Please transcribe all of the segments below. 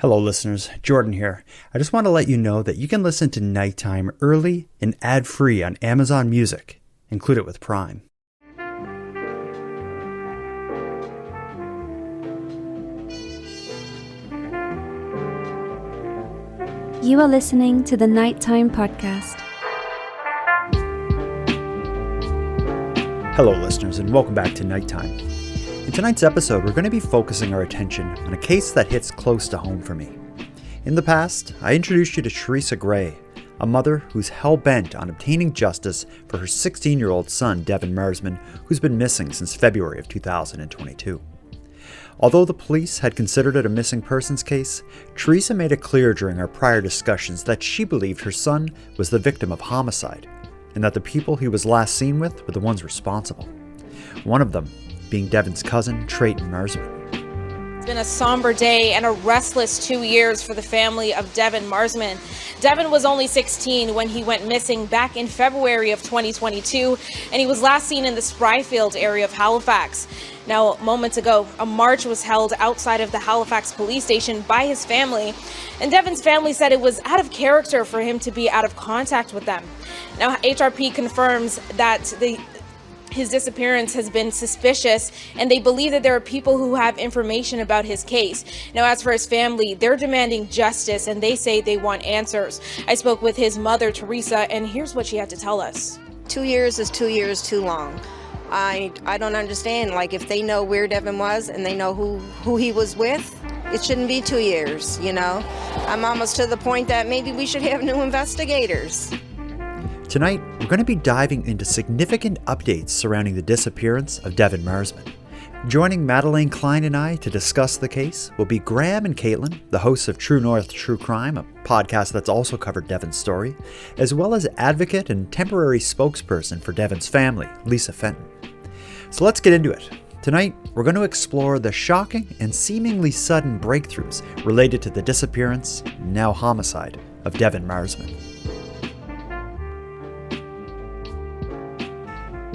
Hello listeners, Jordan here. I just want to let you know that you can listen to Nighttime early and ad-free on Amazon Music. Include it with Prime. You are listening to the Nighttime Podcast. Hello listeners and welcome back to Nighttime. In tonight's episode, we're going to be focusing our attention on a case that hits close to home for me. In the past, I introduced you to Theresa Gray, a mother who's hell-bent on obtaining justice for her 16-year-old son, Devon Marsman, who's been missing since February of 2022. Although the police had considered it a missing persons case, Theresa made it clear during our prior discussions that she believed her son was the victim of homicide, and that the people he was last seen with were the ones responsible. One of them being Devon's cousin, Treyton Marsmanm. It's been a somber day and a restless 2 years for the family of Devon Marsman. Devon was only 16 when he went missing back in February of 2022, and he was last seen in the Spryfield area of Halifax. Now, moments ago, a march was held outside of the Halifax police station by his family, and Devon's family said it was out of character for him to be out of contact with them. Now, HRP confirms that his disappearance has been suspicious, and they believe that there are people who have information about his case. Now, as for his family, they're demanding justice, and they say they want answers. I spoke with his mother, Theresa, and here's what she had to tell us. 2 years is 2 years too long. I don't understand. Like, if they know where Devon was and they know who he was with, it shouldn't be 2 years, you know? I'm almost to the point that maybe we should have new investigators. Tonight, we're going to be diving into significant updates surrounding the disappearance of Devon Marsman. Joining Madelayne Klein and I to discuss the case will be Graeme and Kaitlyn, the hosts of True North True Crime, a podcast that's also covered Devon's story, as well as advocate and temporary spokesperson for Devon's family, Lisa Fenton. So let's get into it. Tonight, we're going to explore the shocking and seemingly sudden breakthroughs related to the disappearance, now homicide, of Devon Marsman.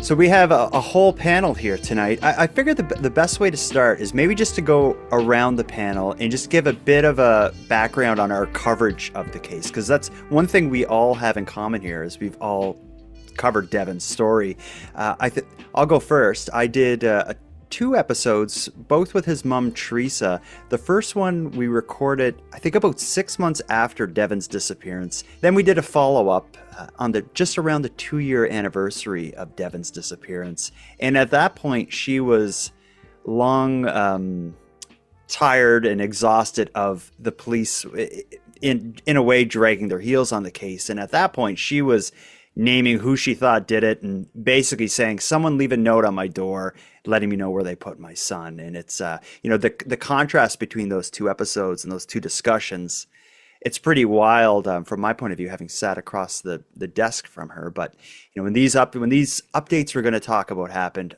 So we have a whole panel here tonight. I figured the best way to start is maybe just to go around the panel and just give a bit of a background on our coverage of the case, because that's one thing we all have in common here is we've all covered Devon's story. I'll go first. I did 2 episodes, both with his mom, Theresa. The first one we recorded, I think, about 6 months after Devon's disappearance. Then we did a follow-up on just around the 2-year anniversary of Devon's disappearance. And at that point, she was long tired and exhausted of the police in a way dragging their heels on the case. And at that point, she was naming who she thought did it and basically saying, someone leave a note on my door letting me know where they put my son. And it's, the contrast between those 2 episodes and those 2 discussions, it's pretty wild from my point of view, having sat across the desk from her. But, when these updates we're going to talk about happened,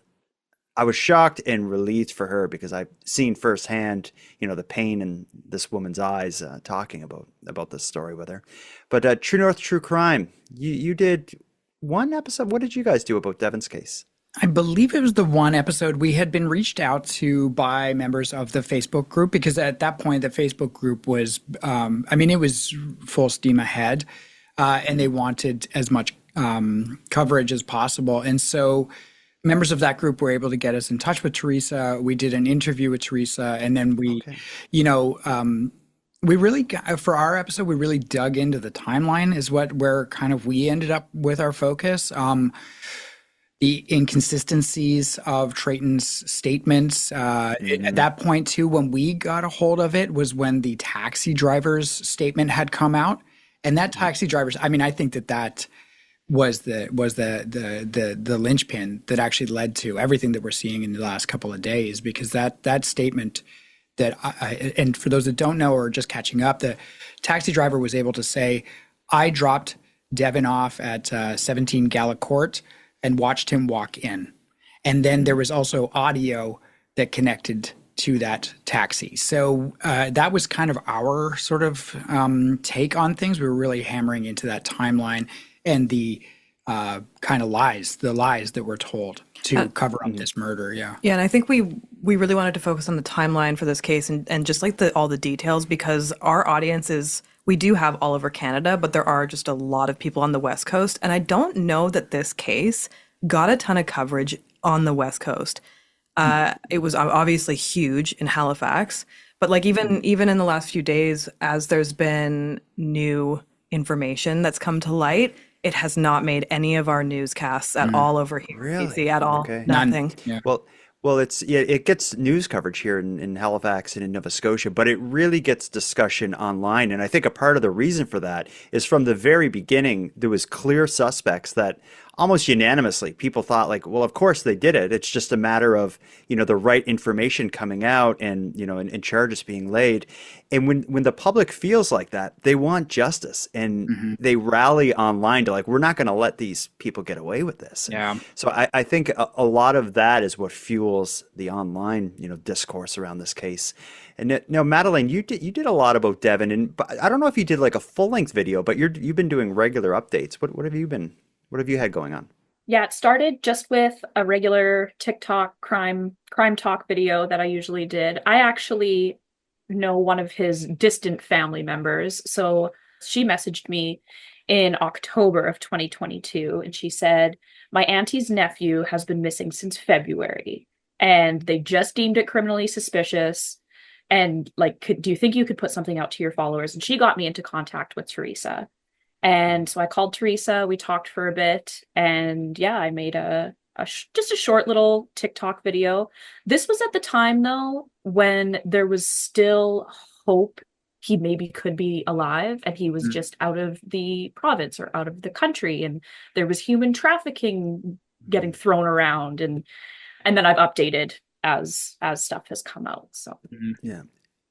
I was shocked and relieved for her because I've seen firsthand, the pain in this woman's eyes talking about this story with her. But True North True Crime, you did one episode. What did you guys do about Devon's case? I believe it was the one episode we had been reached out to by members of the Facebook group, because at that point the Facebook group was, it was full steam ahead, and they wanted as much coverage as possible. And so members of that group were able to get us in touch with Theresa. We did an interview with Theresa, and then we, we really, for our episode, we really dug into the timeline is where kind of we ended up with our focus. The inconsistencies of Treyton's statements. At that point, too, when we got a hold of it was when the taxi driver's statement had come out. And that taxi driver's, I think that was the linchpin that actually led to everything that we're seeing in the last couple of days, because that statement that and for those that don't know or are just catching up, the taxi driver was able to say, I dropped Devon off at 17 Gala Court and watched him walk in. And then there was also audio that connected to that taxi. So that was kind of our sort of take on things. We were really hammering into that timeline and the kind of lies that were told to cover up this murder. Yeah. Yeah. And I think we we really wanted to focus on the timeline for this case and just like all the details, because our audience we do have all over Canada, but there are just a lot of people on the West Coast. And I don't know that this case got a ton of coverage on the West Coast. It was obviously huge in Halifax, but like even in the last few days, as there's been new information that's come to light, it has not made any of our newscasts at all over here. Really? BC, at all. Okay. Nothing. Yeah. Well, it gets news coverage here in Halifax and in Nova Scotia, but it really gets discussion online. And I think a part of the reason for that is from the very beginning, there was clear suspects that almost unanimously people thought like, well, of course they did it. It's just a matter of, the right information coming out and, and charges being laid. And when the public feels like that, they want justice and they rally online to like, we're not going to let these people get away with this. Yeah. So I think a lot of that is what fuels the online, discourse around this case. And now, Madelayne, you did a lot about Devon, and I don't know if you did like a full-length video, but you've been doing regular updates. What have you had going on? Yeah, it started just with a regular TikTok crime talk video that I usually did. I actually know one of his distant family members. So she messaged me in October of 2022, and she said, my auntie's nephew has been missing since February, and they just deemed it criminally suspicious. And like, do you think you could put something out to your followers? And she got me into contact with Theresa. And so I called Theresa, we talked for a bit, and yeah, I made just a short little TikTok video. This was at the time, though, when there was still hope he maybe could be alive, and he was just out of the province or out of the country, and there was human trafficking getting thrown around, and then I've updated as stuff has come out. So yeah.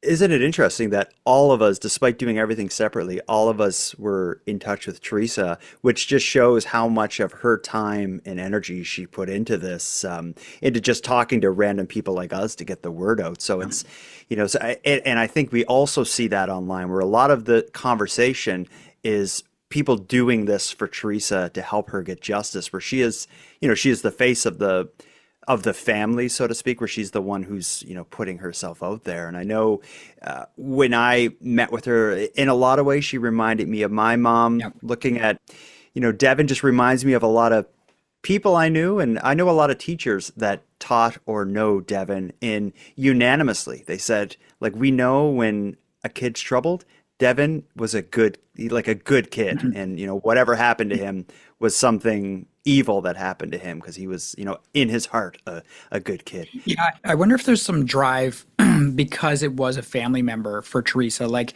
Isn't it interesting that all of us, despite doing everything separately, all of us were in touch with Theresa, which just shows how much of her time and energy she put into this, into just talking to random people like us to get the word out. So it's, and I think we also see that online where a lot of the conversation is people doing this for Theresa to help her get justice, where she is, she is the face of the family, so to speak, where she's the one who's, putting herself out there. And I know when I met with her, in a lot of ways, she reminded me of my mom. Yep. Looking at, Devon just reminds me of a lot of people I knew. And I know a lot of teachers that taught or know Devon, and unanimously, they said, like, we know when a kid's troubled, Devon was a good kid. Mm-hmm. And, whatever happened to him was something evil that happened to him because he was, in his heart, a good kid. Yeah, I wonder if there's some drive because it was a family member for Theresa. Like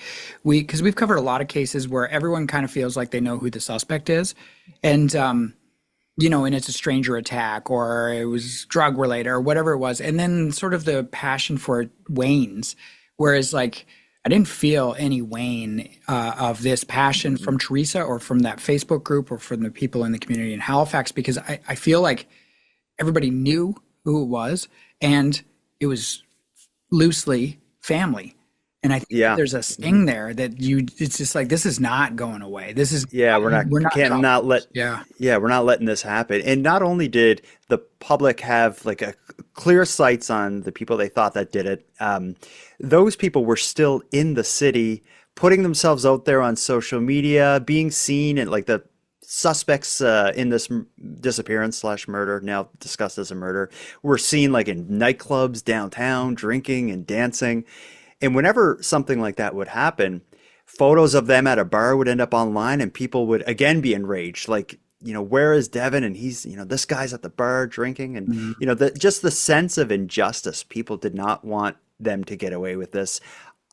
because we've covered a lot of cases where everyone kind of feels like they know who the suspect is. And, and it's a stranger attack or it was drug related or whatever it was. And then sort of the passion for it wanes. Whereas like, I didn't feel any wane of this passion from Theresa or from that Facebook group or from the people in the community in Halifax, because I feel like everybody knew who it was and it was loosely family. And I think there's a sting there that it's just like, this is not going away. This is, we're not letting this happen. And not only did the public have like a clear sights on the people they thought that did it, those people were still in the city, putting themselves out there on social media, being seen, and like the suspects in this disappearance/murder, now discussed as a murder, were seen like in nightclubs downtown, drinking and dancing. And whenever something like that would happen, photos of them at a bar would end up online and people would again be enraged. Like, where is Devon? And he's, this guy's at the bar drinking. And, just the sense of injustice. People did not want them to get away with this.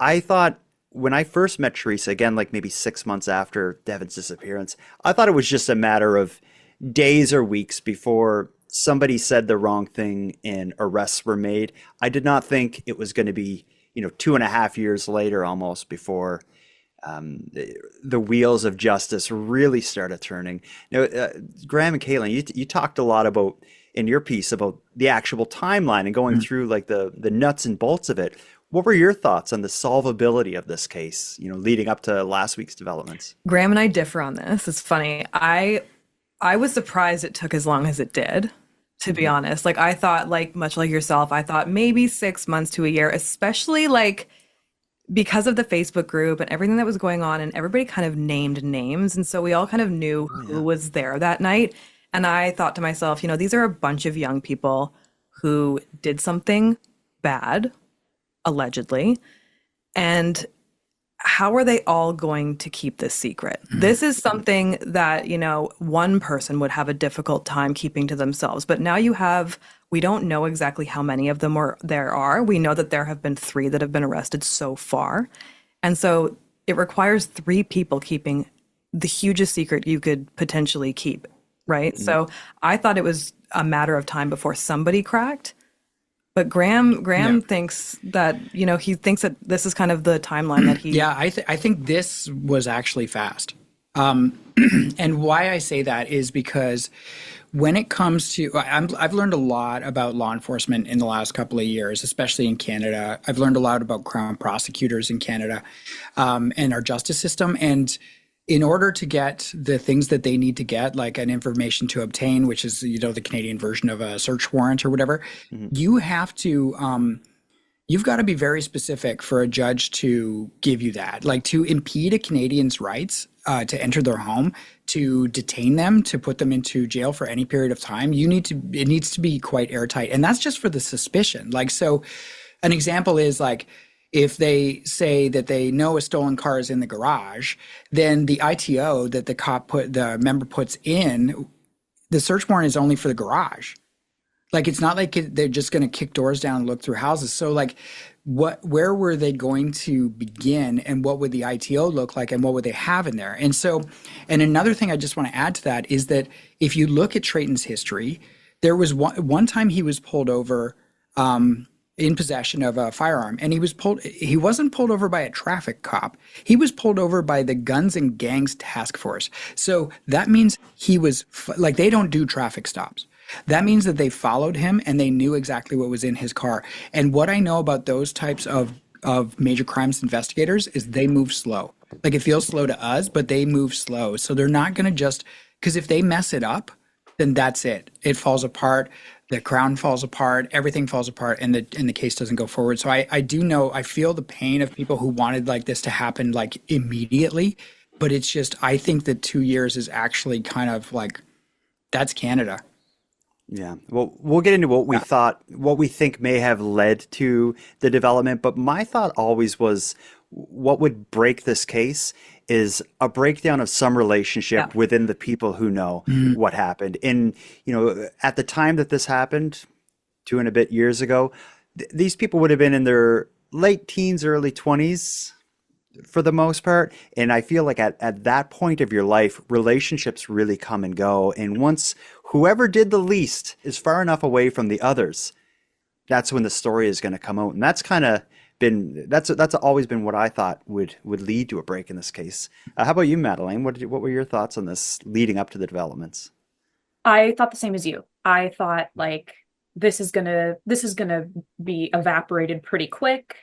I thought when I first met Theresa, again, like maybe 6 months after Devon's disappearance, I thought it was just a matter of days or weeks before somebody said the wrong thing and arrests were made. I did not think it was going to be 2.5 years later almost before the wheels of justice really started turning. Now, Graeme and Kaitlyn, you talked a lot about in your piece about the actual timeline and going through like the nuts and bolts of it. What were your thoughts on the solvability of this case, leading up to last week's developments? Graeme and I differ on this. It's funny. I was surprised it took as long as it did to be honest. Like I thought, like much like yourself, I thought maybe 6 months to a year, especially like because of the Facebook group and everything that was going on, and everybody kind of named names. And so we all kind of knew who was there that night. And I thought to myself, these are a bunch of young people who did something bad, allegedly. And how are they all going to keep this secret? This is something that, one person would have a difficult time keeping to themselves. But now we don't know exactly how many of them there are. We know that there have been 3 that have been arrested so far. And so it requires 3 people keeping the hugest secret you could potentially keep, right? So I thought it was a matter of time before somebody cracked. But Graeme thinks that, he thinks that this is kind of the timeline that he... Yeah, I think this was actually fast. And why I say that is because when it comes to... I've learned a lot about law enforcement in the last couple of years, especially in Canada. I've learned a lot about crown prosecutors in Canada and our justice system. And in order to get the things that they need to get, like an information to obtain, which is, the Canadian version of a search warrant or whatever, you have to, you've got to be very specific for a judge to give you that. Like to impede a Canadian's rights to enter their home, to detain them, to put them into jail for any period of time, it needs to be quite airtight. And that's just for the suspicion. Like, so an example is like, if they say that they know a stolen car is in the garage, then the ITO that the member puts in, the search warrant is only for the garage. Like, it's not like they're just going to kick doors down and look through houses. So like, where were they going to begin, and what would the ITO look like, and what would they have in there? And so, and another thing I just want to add to that is that if you look at Treyton's history, there was one time he was pulled over, in possession of a firearm, and he wasn't pulled over by a traffic cop. He was pulled over by the Guns and Gangs Task Force. So that means he was like, they don't do traffic stops. That means that they followed him and they knew exactly what was in his car. And what I know about those types of major crimes investigators is they move slow. Like, it feels slow to us, but they move slow. So they're not going to because if they mess it up, then that's it. It falls apart. The crown falls apart, everything falls apart, and the case doesn't go forward. So I feel the pain of people who wanted like this to happen like immediately, but it's just, I think that 2 years is actually kind of like, that's Canada. Yeah. Well, we'll get into what we think may have led to the development, but my thought always was what would break this case is a breakdown of some relationship within the people who know what happened. And, at the time that this happened, 2 and a bit years ago, these people would have been in their late teens, early 20s for the most part. And I feel like at that point of your life, relationships really come and go. And once whoever did the least is far enough away from the others, that's when the story is going to come out. And that's kind of that's always been what I thought would lead to a break in this case. How about you, Madelayne? What were your thoughts on this leading up to the developments? I thought the same as you. I thought like this is gonna be evaporated pretty quick.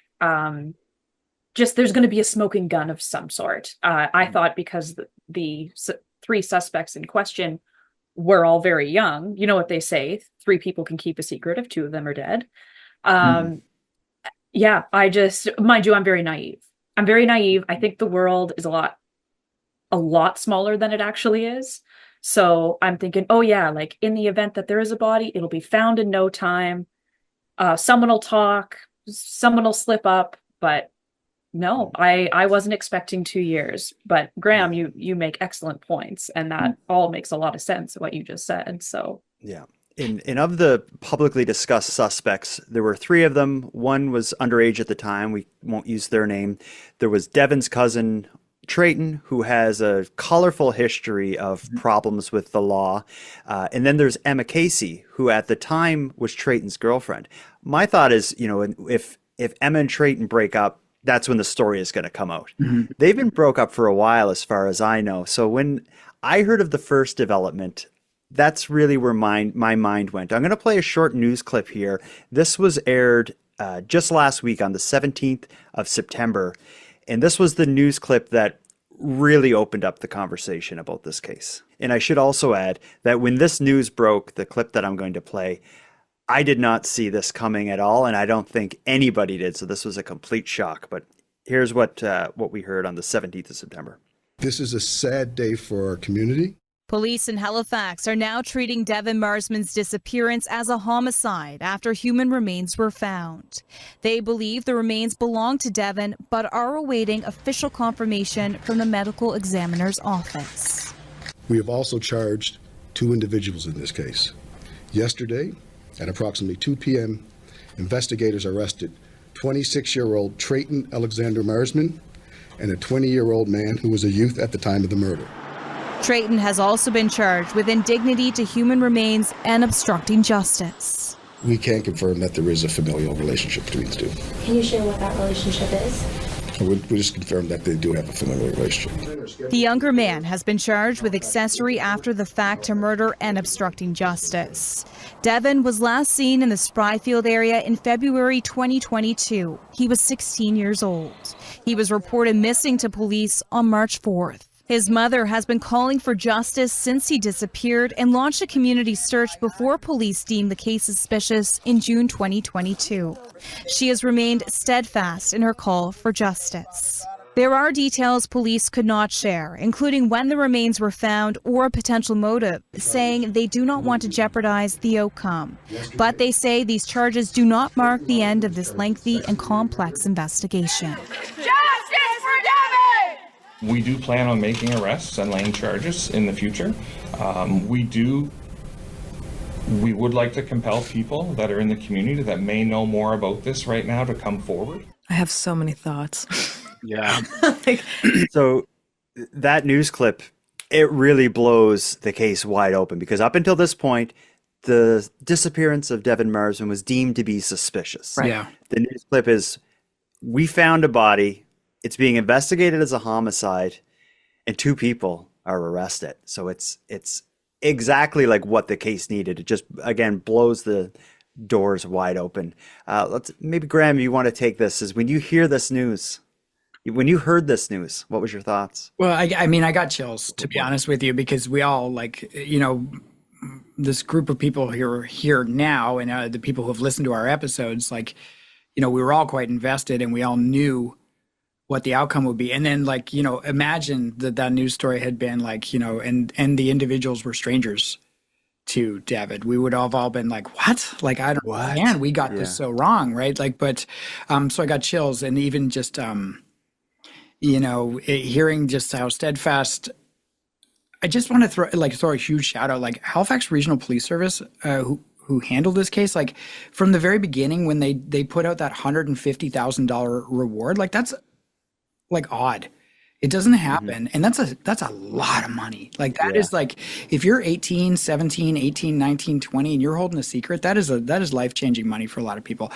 Just there's gonna be a smoking gun of some sort. I thought because the 3 suspects in question were all very young. You know what they say: 3 people can keep a secret if 2 of them are dead. Yeah, mind you, I'm very naive. I think the world is a lot smaller than it actually is. So I'm thinking, oh yeah, like in the event that there is a body, it'll be found in no time. Someone will talk, someone will slip up, but no, I wasn't expecting 2 years. But Graeme, you make excellent points, and that all makes a lot of sense, what you just said. So yeah. And of the publicly discussed suspects, there were 3 of them. One was underage at the time. We won't use their name. There was Devon's cousin, Treyton, who has a colorful history of problems with the law. And then there's Emma Casey, who at the time was Treyton's girlfriend. My thought is, if Emma and Treyton break up, that's when the story is going to come out. They've been broke up for a while, as far as I know. So when I heard of the first development, that's really where my mind went. I'm going to play a short news clip here. This was aired just last week on the 17th of September. And this was the news clip that really opened up the conversation about this case. And I should also add that when this news broke, the clip that I'm going to play, I did not see this coming at all, and I don't think anybody did. So this was a complete shock. But here's what we heard on the 17th of September. This is a sad day for our community. Police in Halifax are now treating Devon Marsman's disappearance as a homicide after human remains were found. They believe the remains belong to Devon, but are awaiting official confirmation from the medical examiner's office. We have also charged 2 individuals in this case. Yesterday, at approximately 2 p.m., investigators arrested 26-year-old Treyton Alexander Marsman and a 20-year-old man who was a youth at the time of the murder. Treyton has also been charged with indignity to human remains and obstructing justice. We can confirm that there is a familial relationship between the two. Can you share what that relationship is? We just confirmed that they do have a familial relationship. The younger man has been charged with accessory after the fact to murder and obstructing justice. Devon was last seen in the Spryfield area in February 2022. He was 16 years old. He was reported missing to police on March 4th. His mother has been calling for justice since he disappeared and launched a community search before police deemed the case suspicious in June 2022. She has remained steadfast in her call for justice. There are details police could not share, including when the remains were found or a potential motive, saying they do not want to jeopardize the outcome. But they say these charges do not mark the end of this lengthy and complex investigation. We do plan on making arrests and laying charges in the future. We would like to compel people that are in the community that may know more about this right now to come forward. I have so many thoughts. Yeah. So that news clip, it really blows the case wide open, because up until this point, the disappearance of Devon Marsman was deemed to be suspicious. Right. Yeah. The news clip is, we found a body. It's being investigated as a homicide, and 2 people are arrested. So it's exactly like what the case needed. It just, again, blows the doors wide open. Maybe Graeme, you want to take this. Is when you hear this news, when you heard this news, what was your thoughts? Well, I mean, I got chills, to be honest with you, because we all, this group of people here now, and the people who have listened to our episodes, we were all quite invested, and we all knew what the outcome would be. And then imagine that news story had been and the individuals were strangers to Devon. We would have all been like, what? I don't understand. We got this so wrong. Right. So I got chills, and even just, hearing just how steadfast. I just want to throw a huge shout out, Halifax Regional Police Service, who handled this case, from the very beginning, when they put out that $150,000 reward, that's odd. It doesn't happen. And that's a lot of money. That is if you're 18, 17, 18, 19, 20, and you're holding a secret, that is life-changing money for a lot of people.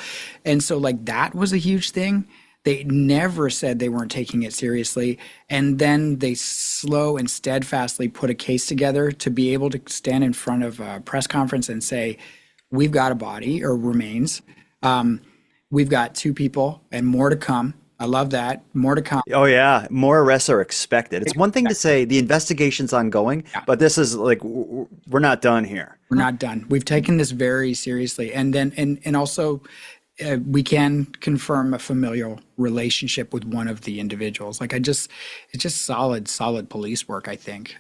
And so that was a huge thing. They never said they weren't taking it seriously. And then they slow and steadfastly put a case together to be able to stand in front of a press conference and say, we've got a body or remains. We've got 2 people and more to come. I love that. More to come. Oh, yeah. More arrests are expected. It's one thing to say the investigation's ongoing, but this is we're not done here. We're not done. We've taken this very seriously. And then, and also, we can confirm a familial relationship with one of the individuals. It's just solid police work, I think,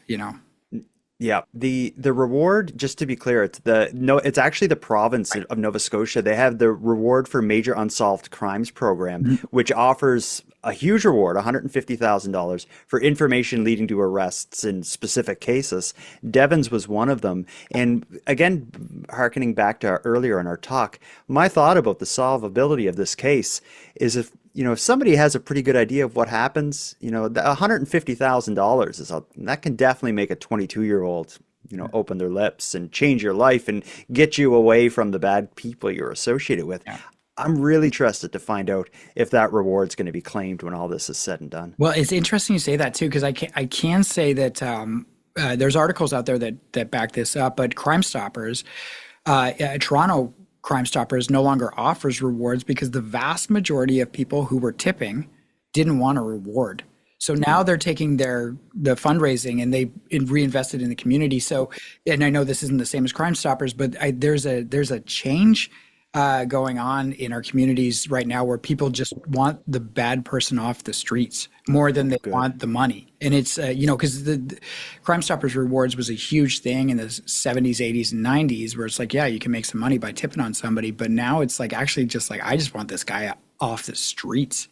Yeah, the reward, just to be clear, it's actually the province of Nova Scotia. They have the Reward for Major Unsolved Crimes program, which offers a huge reward, $150,000 for information leading to arrests in specific cases. Devon's was one of them. And again, hearkening back to earlier in our talk, my thought about the solvability of this case is if somebody has a pretty good idea of what happens, $150,000 that can definitely make a 22-year-old, open their lips and change your life and get you away from the bad people you're associated with. Yeah. I'm really interested to find out if that reward's going to be claimed when all this is said and done. Well, it's interesting you say that too, because I can say that there's articles out there that back this up, but Crime Stoppers, Toronto Crime Stoppers no longer offers rewards because the vast majority of people who were tipping didn't want a reward. So now they're taking the fundraising and they reinvested in the community. So, and I know this isn't the same as Crime Stoppers, but there's a change going on in our communities right now where people just want the bad person off the streets more than they want the money. And it's, because the Crime Stoppers rewards was a huge thing in the 70s, 80s, and 90s where it's like, yeah, you can make some money by tipping on somebody. But now it's like actually just like, I just want this guy off the streets.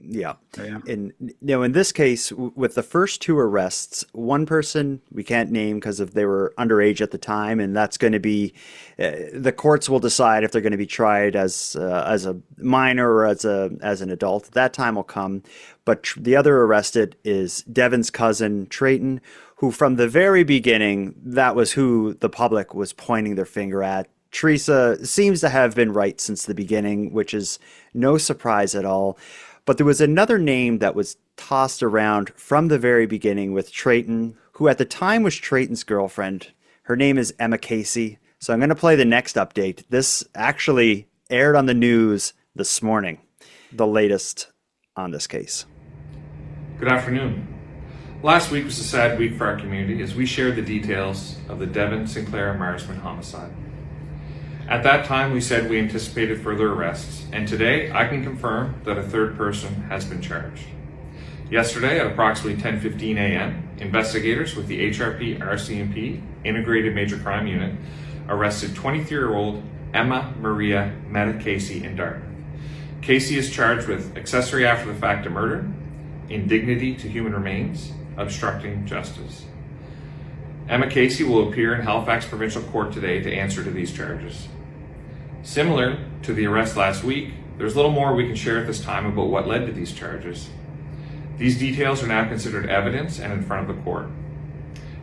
Yeah. And in this case, with the first two arrests, one person we can't name because they were underage at the time, and that's going to be the courts will decide if they're going to be tried as a minor or as an adult. That time will come. But the other arrested is Devon's cousin Treyton, who from the very beginning, that was who the public was pointing their finger at. Theresa seems to have been right since the beginning, which is no surprise at all. But there was another name that was tossed around from the very beginning with Treyton, who at the time was Treyton's girlfriend. Her name is Emma Casey. So I'm going to play the next update. This actually aired on the news this morning, the latest on this case. Good afternoon. Last week was a sad week for our community as we shared the details of the Devon Sinclair Marsman homicide. At that time, we said we anticipated further arrests, and today I can confirm that a third person has been charged. Yesterday at approximately 10:15 a.m., investigators with the HRP RCMP Integrated Major Crime Unit arrested 23-year-old Emma Maria Meta Casey in Dartmouth. Casey is charged with accessory after the fact to murder, indignity to human remains, obstructing justice. Emma Casey will appear in Halifax Provincial Court today to answer to these charges. Similar to the arrest last week, there's little more we can share at this time about what led to these charges. These details are now considered evidence and in front of the court.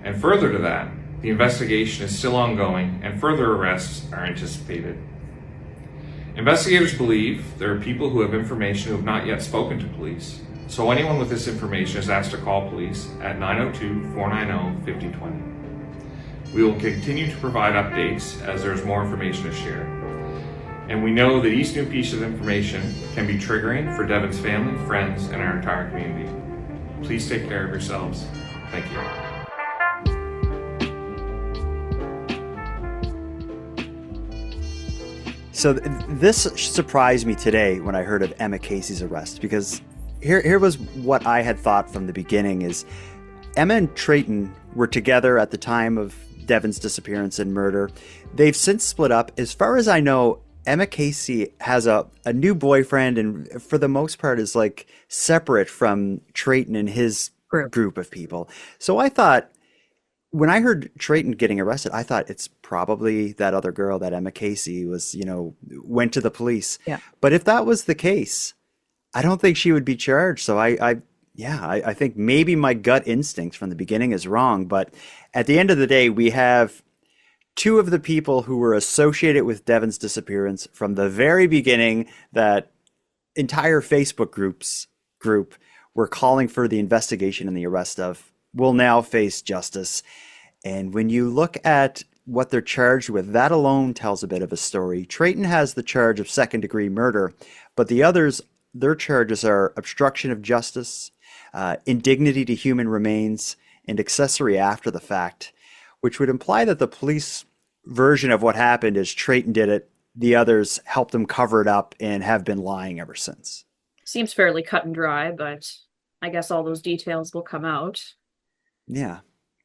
And further to that, the investigation is still ongoing and further arrests are anticipated. Investigators believe there are people who have information who have not yet spoken to police, so anyone with this information is asked to call police at 902-490-5020. We will continue to provide updates as there is more information to share. And we know that each new piece of information can be triggering for Devon's family, friends, and our entire community. Please take care of yourselves. Thank you. So this surprised me today when I heard of Emma Casey's arrest, because here was what I had thought from the beginning is Emma and Treyton were together at the time of Devon's disappearance and murder. They've since split up. As far as I know, Emma Casey has a new boyfriend and for the most part is like separate from Treyton and his group of people. So I thought, when I heard Treyton getting arrested, I thought it's probably that other girl that Emma Casey was, went to the police. Yeah. But if that was the case, I don't think she would be charged. So I think maybe my gut instinct from the beginning is wrong. But at the end of the day, we have two of the people who were associated with Devon's disappearance from the very beginning. That entire Facebook group were calling for the investigation and the arrest of will now face justice. And when you look at what they're charged with, that alone tells a bit of a story. Treyton has the charge of second-degree murder, but the others, their charges are obstruction of justice, indignity to human remains, and accessory after the fact, which would imply that the police version of what happened is Treyton did it, the others helped him cover it up and have been lying ever since. Seems fairly cut and dry, but I guess all those details will come out. Yeah.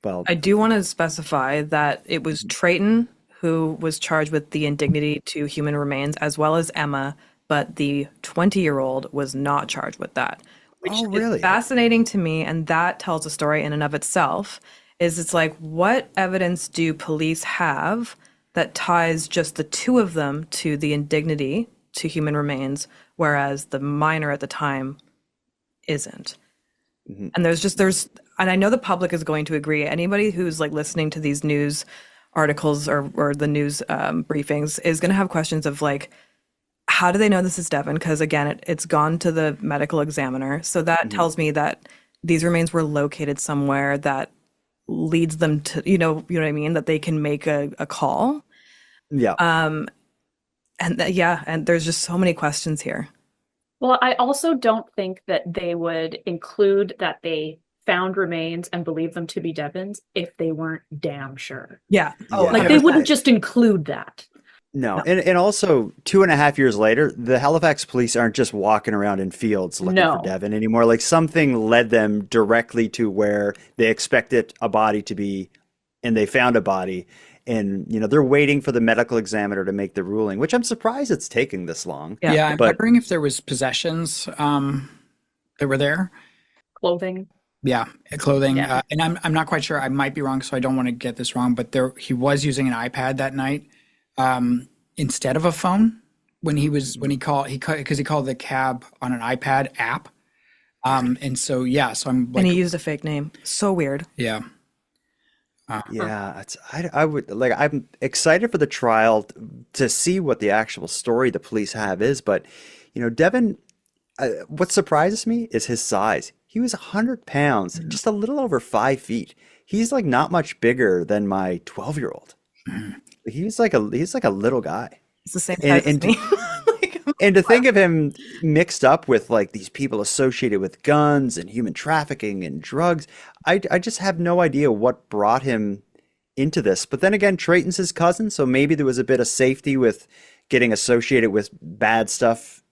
Well, I do want to specify that it was Treyton who was charged with the indignity to human remains, as well as Emma, but the 20-year-old was not charged with that. Which is fascinating to me, and that tells a story in and of itself. It's like, what evidence do police have that ties just the two of them to the indignity to human remains, whereas the minor at the time isn't? Mm-hmm. And and I know the public is going to agree. Anybody who's like listening to these news articles or the news briefings is going to have questions of like, how do they know this is Devon? Because again, it's gone to the medical examiner. So that tells me that these remains were located somewhere that leads them to, you know what I mean? That they can make a call. Yeah. And there's just so many questions here. Well, I also don't think that they would include that they found remains and believe them to be Devon's if they weren't damn sure. Yeah. Oh, Yeah. Like they wouldn't just include that. No. And also 2.5 years later, the Halifax police aren't just walking around in fields looking for Devon anymore. Like something led them directly to where they expected a body to be, and they found a body. And, they're waiting for the medical examiner to make the ruling, which I'm surprised it's taking this long. Yeah, I'm wondering if there was possessions that were there. Clothing. Yeah, clothing. Yeah. And I'm not quite sure. I might be wrong, so I don't want to get this wrong. But he was using an iPad that night instead of a phone when he called the cab on an iPad app. And so I'm like, and he used a fake name. So weird. Yeah. I'm excited for the trial to see what the actual story the police have is. But, Devon, what surprises me is his size. He was 100 pounds, just a little over 5 feet. He's like not much bigger than my 12-year-old. He's like a little guy. It's the same size as me. And to think of him mixed up with like these people associated with guns and human trafficking and drugs, I just have no idea what brought him into this. But then again, Treyton's his cousin, so maybe there was a bit of safety with getting associated with bad stuff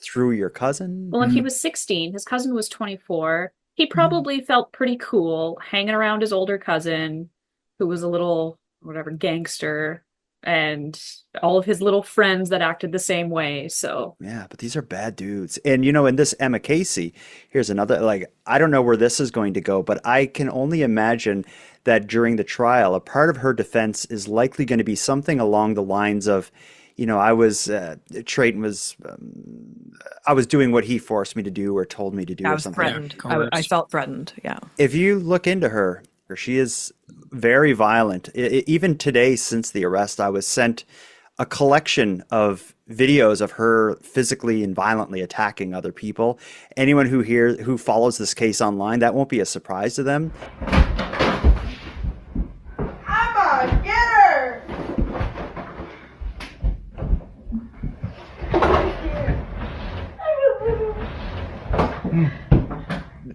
through your cousin. Well, if he was 16, his cousin was 24, he probably felt pretty cool hanging around his older cousin, who was a little, whatever, gangster, and all of his little friends that acted the same way. So yeah, but these are bad dudes. And in this Emma Casey, here's another, like, I don't know where this is going to go, but I can only imagine that during the trial, a part of her defense is likely going to be something along the lines of, Treyton was, I was doing what he forced me to do or told me to do, I or was something. threatened. I felt threatened. Yeah. If you look into her, she is very violent. Even today, since the arrest, I was sent a collection of videos of her physically and violently attacking other people. Anyone who follows this case online, that won't be a surprise to them. Emma, get her!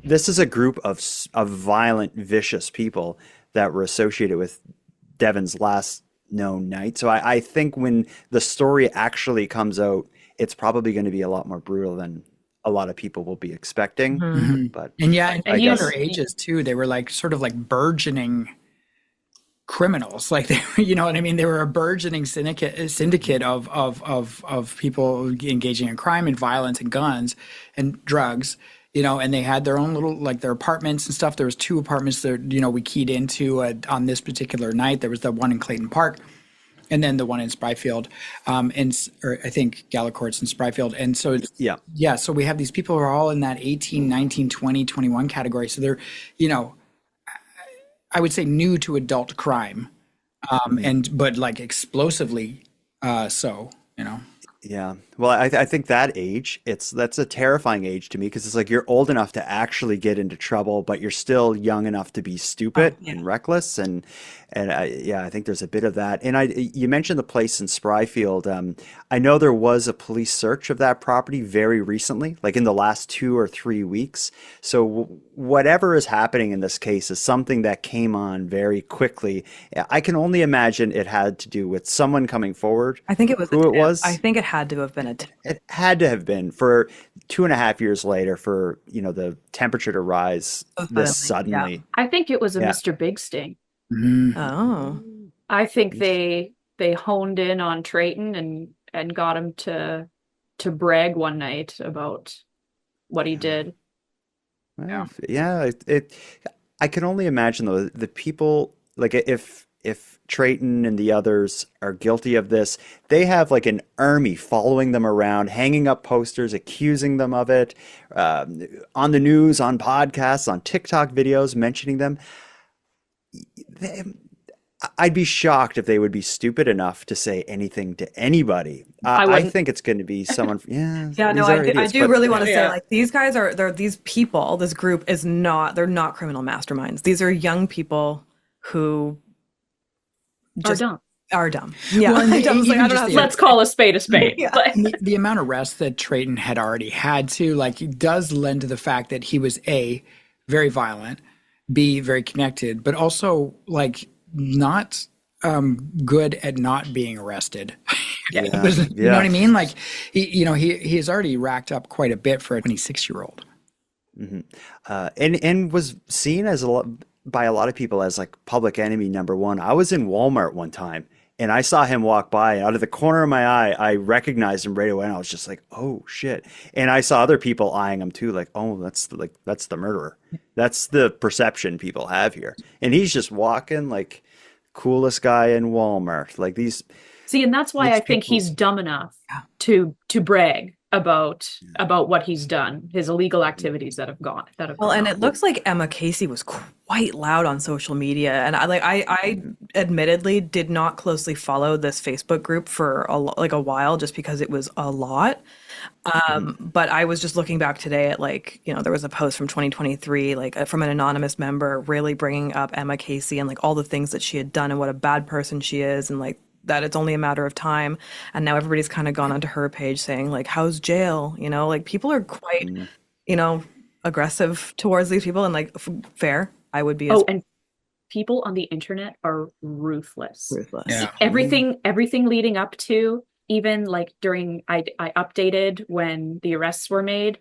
This is a group of violent, vicious people that were associated with Devon's last known night. So I think when the story actually comes out, it's probably going to be a lot more brutal than a lot of people will be expecting. Mm-hmm. But and younger guess ages too. They were like sort of like burgeoning criminals. Like they, you know what I mean? They were a burgeoning syndicate of people engaging in crime and violence and guns and drugs. And they had their own little, like their apartments and stuff. There was 2 apartments that, we keyed into on this particular night. There was the one in Clayton Park and then the one in Spryfield, or I think Galacourt's in Spryfield. And so, so we have these people who are all in that 18, 19, 20, 21 category. So they're, I would say new to adult crime, but like explosively so. Yeah. Well, I think that age, that's a terrifying age to me, because it's like you're old enough to actually get into trouble, but you're still young enough to be stupid and reckless. And I think there's a bit of that. And you mentioned the place in Spryfield. I know there was a police search of that property very recently, like in the last 2 or 3 weeks. So whatever is happening in this case is something that came on very quickly. I can only imagine it had to do with someone coming forward. I think it was who it was. I think it had to have been a tip. It had to have been for 2.5 years later for, the temperature to rise this suddenly. Yeah. I think it was a Mr. Big Sting. Mm-hmm. Oh. I think they honed in on Treyton and got him to brag one night about what he did. Well, I can only imagine though, the people, like if Treyton and the others are guilty of this, they have like an army following them around, hanging up posters, accusing them of it, on the news, on podcasts, on TikTok videos, mentioning them. I'd be shocked if they would be stupid enough to say anything to anybody. I think it's going to be someone. I do really want to say, like, these guys these people, this group they're not criminal masterminds. These are young people who are dumb. are dumb. Yeah. Well, and I don't even know. just Let's call a spade a spade. Yeah. But the amount of arrests that Treyton had already had too, like, it does lend to the fact that he was A, very violent, B, very connected, but also like not good at not being arrested. You know what I mean? Like, he has already racked up quite a bit for a 26-year-old. And was seen as by a lot of people as like public enemy number one. I was in Walmart one time and I saw him walk by, and out of the corner of my eye, I recognized him right away, and I was just like, "Oh shit!" And I saw other people eyeing him too, like, "Oh, that's the murderer." That's the perception people have here, and he's just walking like coolest guy in Walmart. Like these. see, and that's why I think he's dumb enough to brag about what he's done, his illegal activities that have gone. Well, and it looks like Emma Casey was quite loud on social media, and I admittedly did not closely follow this Facebook group for a while, just because it was a lot. But I was just looking back today at, like, there was a post from 2023, like from an anonymous member, really bringing up Emma Casey and like all the things that she had done and what a bad person she is, and like that it's only a matter of time. And now everybody's kind of gone onto her page saying like, how's jail? Like people are quite, aggressive towards these people, and like fair. I would be. And people on the internet are ruthless. Yeah. Everything leading up to, even like during, I updated when the arrests were made,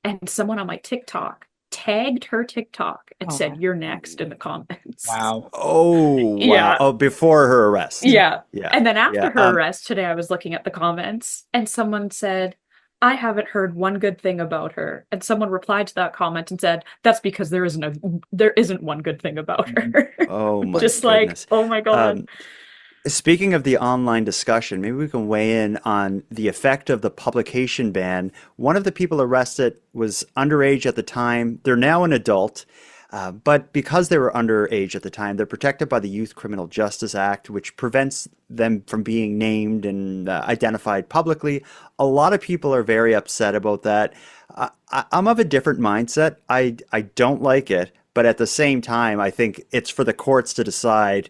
and someone on my TikTok tagged her TikTok and said, "You're next," in the comments. Wow. Oh, wow. Yeah. Oh, before her arrest. Yeah. Yeah. And then after Yeah. her arrest today, I was looking at the comments, and someone said, "I haven't heard one good thing about her." And someone replied to that comment and said, "That's because there isn't one good thing about her." Oh my Just goodness. like, oh my God. Speaking of the online discussion, maybe we can weigh in on the effect of the publication ban. One of the people arrested was underage at the time. They're now an adult, but because they were underage at the time, they're protected by the Youth Criminal Justice Act, which prevents them from being named and identified publicly. A lot of people are very upset about that. I'm of a different mindset. I don't like it, but at the same time, I think it's for the courts to decide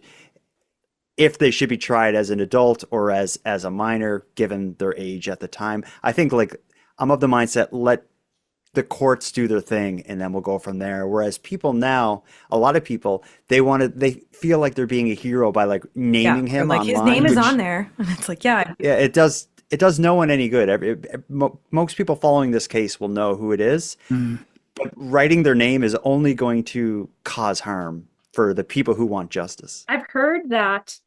if they should be tried as an adult or as a minor, given their age at the time. I think, like, I'm of the mindset, let the courts do their thing and then we'll go from there. Whereas people now, a lot of people, they feel like they're being a hero by like naming him like online. his name is on there. And it's like, yeah, it does no one any good. Most people following this case will know who it is, but writing their name is only going to cause harm for the people who want justice. I've heard that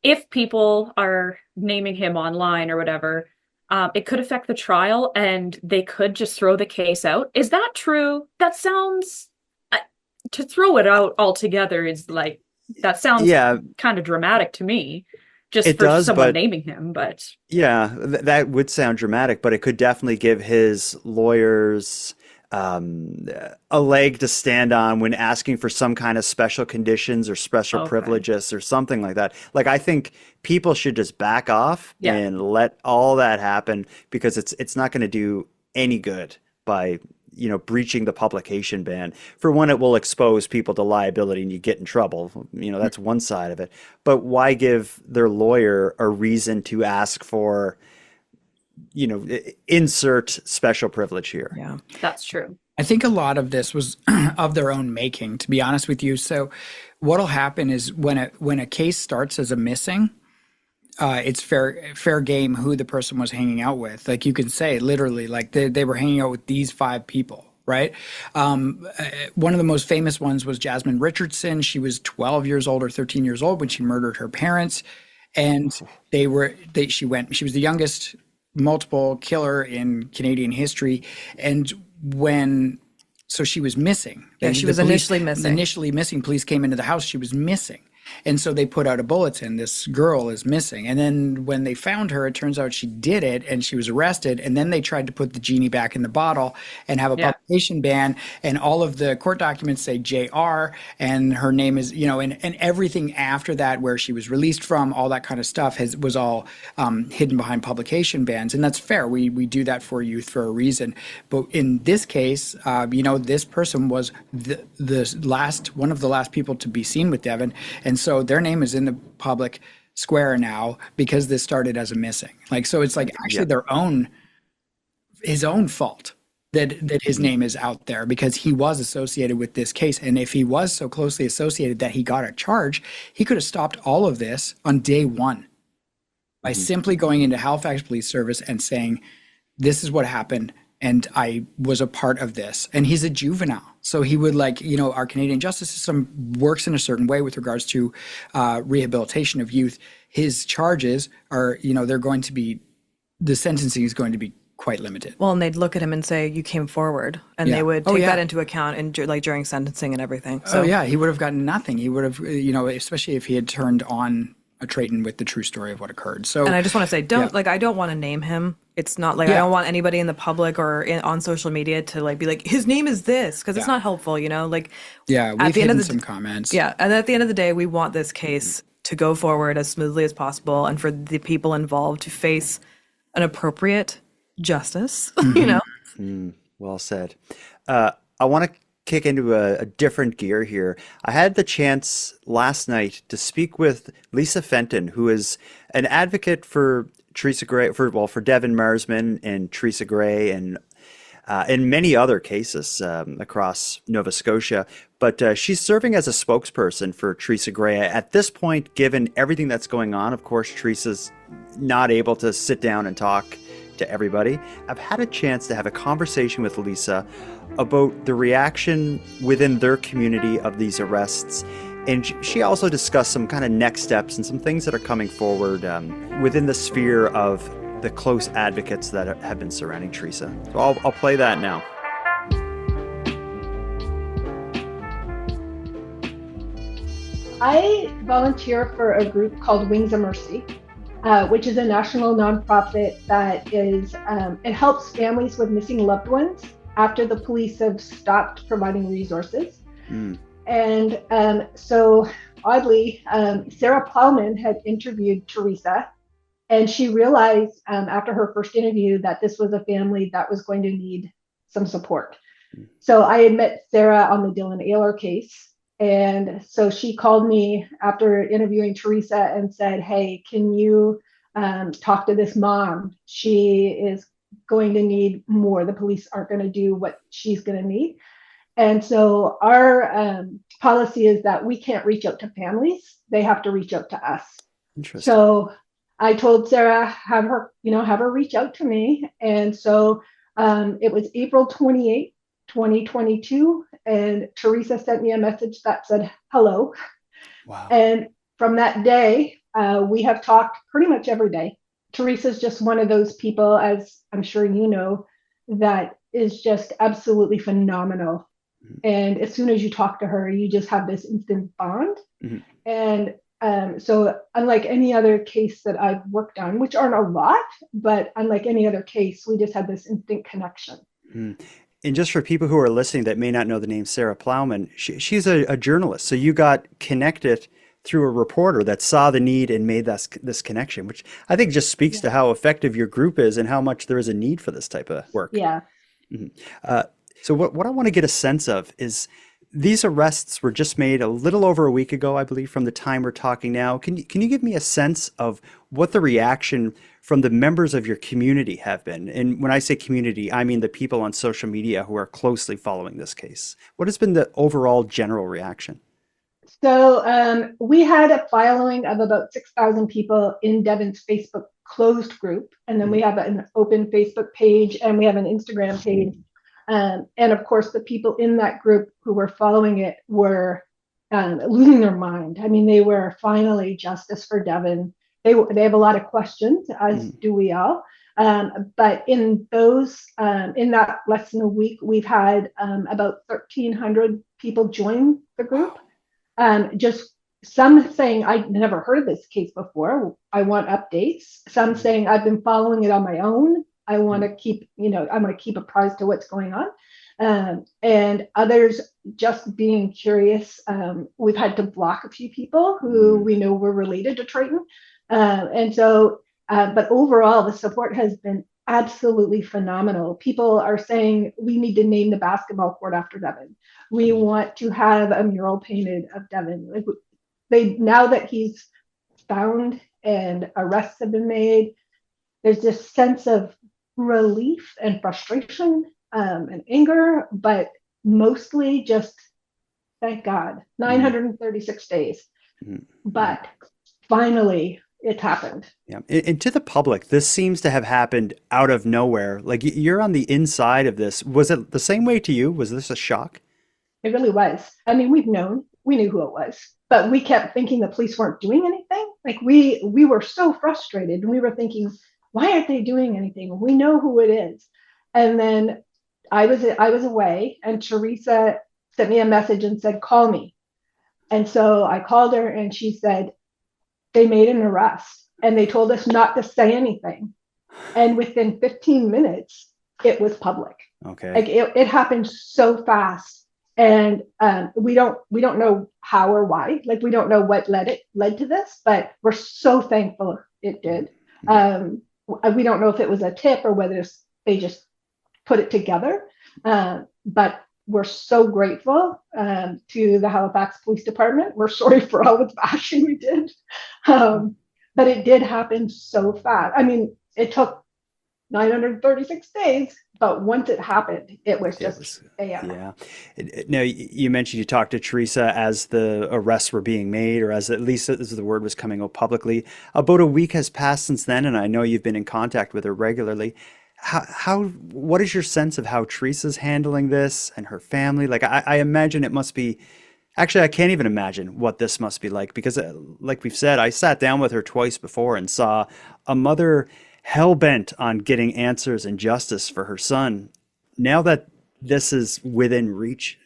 if people are naming him online or whatever, it could affect the trial and they could just throw the case out. Is that true? That sounds, to throw it out altogether is like, that sounds kind of dramatic to me, just for someone naming him. But yeah, that would sound dramatic, but it could definitely give his lawyers a leg to stand on when asking for some kind of special conditions or special privileges or something like that. Like, I think people should just back off and let all that happen, because it's not going to do any good by breaching the publication ban. For one, it will expose people to liability and you get in trouble. That's one side of it. But why give their lawyer a reason to ask for insert special privilege here? Yeah, that's true. I think a lot of this was of their own making, to be honest with you. So what'll happen is when a case starts as a missing, it's fair game who the person was hanging out with. Like, you can say literally, like, they were hanging out with these 5 people, right? One of the most famous ones was Jasmine Richardson. She was 12 years old or 13 years old when she murdered her parents, and she was the youngest multiple killer in Canadian history. And so she was missing. Yeah, she was initially missing. Initially missing. Police came into the house. She was missing. And so they put out a bulletin, this girl is missing. And then when they found her, it turns out she did it and she was arrested. And then they tried to put the genie back in the bottle and have a publication ban. And all of the court documents say JR, and her name is, and everything after that, where she was released from, all that kind of stuff was all hidden behind publication bans. And that's fair. We do that for youth for a reason. But in this case, this person was one of the last people to be seen with Devon. And so their name is in the public square now because this started as a missing. Like, so it's like actually his own fault that his name is out there because he was associated with this case. And if he was so closely associated that he got a charge, he could have stopped all of this on day one by simply going into Halifax Police Service and saying, this is what happened. And I was a part of this. And he's a juvenile. So he would our Canadian justice system works in a certain way with regards to rehabilitation of youth. His charges are, the sentencing is going to be quite limited. Well, and they'd look at him and say, you came forward. And they would take that into account during sentencing and everything. So he would have gotten nothing. He would have, especially if he had turned on a Treyton with the true story of what occurred. So, and I just want to say, I don't want to name him. It's not I don't want anybody in the public or on social media to be like, his name is this, because it's not helpful, we've hidden some comments. Yeah, and at the end of the day, we want this case to go forward as smoothly as possible and for the people involved to face an appropriate justice, Well said. I want to kick into a different gear here. I had the chance last night to speak with Lisa Fenton, who is an advocate for Theresa Gray, for Devon Marsman and Theresa Gray, and in many other cases across Nova Scotia. But she's serving as a spokesperson for Theresa Gray. At this point, given everything that's going on, of course, Theresa's not able to sit down and talk to everybody. I've had a chance to have a conversation with Lisa about the reaction within their community of these arrests. And she also discussed some kind of next steps and some things that are coming forward within the sphere of the close advocates that have been surrounding Theresa. So I'll play that now. I volunteer for a group called Wings of Mercy, which is a national nonprofit that is, it helps families with missing loved ones after the police have stopped providing resources. And so oddly, Sarah Plowman had interviewed Theresa, and she realized after her first interview that this was a family that was going to need some support. So I had met Sarah on the Dylan Ayler case. And so she called me after interviewing Theresa and said, hey, can you talk to this mom? She is going to need more. The police aren't going to do what she's going to need. And so our policy is that we can't reach out to families. They have to reach out to us. Interesting. So I told Sarah, have her reach out to me. And so it was April 28th, 2022. And Theresa sent me a message that said, hello. Wow. And from that day, we have talked pretty much every day. Theresa's just one of those people, as I'm sure you know, that is just absolutely phenomenal. And as soon as you talk to her, you just have this instant bond. And so unlike any other case that I've worked on, which aren't a lot, but unlike any other case, we just had this instant connection. And just for people who are listening that may not know the name Sarah Plowman, she's a journalist. So you got connected through a reporter that saw the need and made this connection, which I think just speaks to how effective your group is and how much there is a need for this type of work. Yeah. So what I want to get a sense of is these arrests were just made a little over a week ago, I believe, from the time we're talking now. Can you give me a sense of what the reaction from the members of your community have been? And when I say community, I mean the people on social media who are closely following this case. What has been the overall general reaction? So we had a following of about 6,000 people in Devon's Facebook closed group. And then we have an open Facebook page and we have an Instagram page. And of course, the people in that group who were following it were losing their mind. I mean, they were finally justice for Devon. They have a lot of questions, as do we all. But in that less than a week, we've had about 1,300 people join the group. Just some saying, I'd never heard of this case before. I want updates. Some saying, I've been following it on my own. I want to keep apprised to what's going on. And others just being curious. We've had to block a few people who we know were related to Treyton. But overall, the support has been absolutely phenomenal. People are saying we need to name the basketball court after Devon. We want to have a mural painted of Devon. Now that he's found and arrests have been made. There's this sense of relief and frustration and anger, but mostly just, thank God, 936 days. But finally, it happened. Yeah. And to the public, this seems to have happened out of nowhere. Like you're on the inside of this. Was it the same way to you? Was this a shock? It really was. I mean, we knew who it was, but we kept thinking the police weren't doing anything. Like we were so frustrated, and we were thinking, why aren't they doing anything? We know who it is. And then I was away, and Theresa sent me a message and said, call me. And so I called her, and she said, they made an arrest, and they told us not to say anything. And within 15 minutes, it was public. Okay. Like it happened so fast. And we don't know how or why. Like we don't know what led to this, but we're so thankful it did. We don't know if it was a tip or whether they just put it together. But we're so grateful to the Halifax Police Department. We're sorry for all the bashing we did. But it did happen so fast. I mean, it took 936 days, but once it happened, it was just yeah. Now, you mentioned you talked to Theresa as the arrests were being made, or as at least as the word was coming out publicly. About a week has passed since then, and I know you've been in contact with her regularly. What is your sense of how Theresa's handling this and her family? Like, I imagine it must be, actually, I can't even imagine what this must be like, because like we've said, I sat down with her twice before and saw a mother hell-bent on getting answers and justice for her son. Now that this is within reach,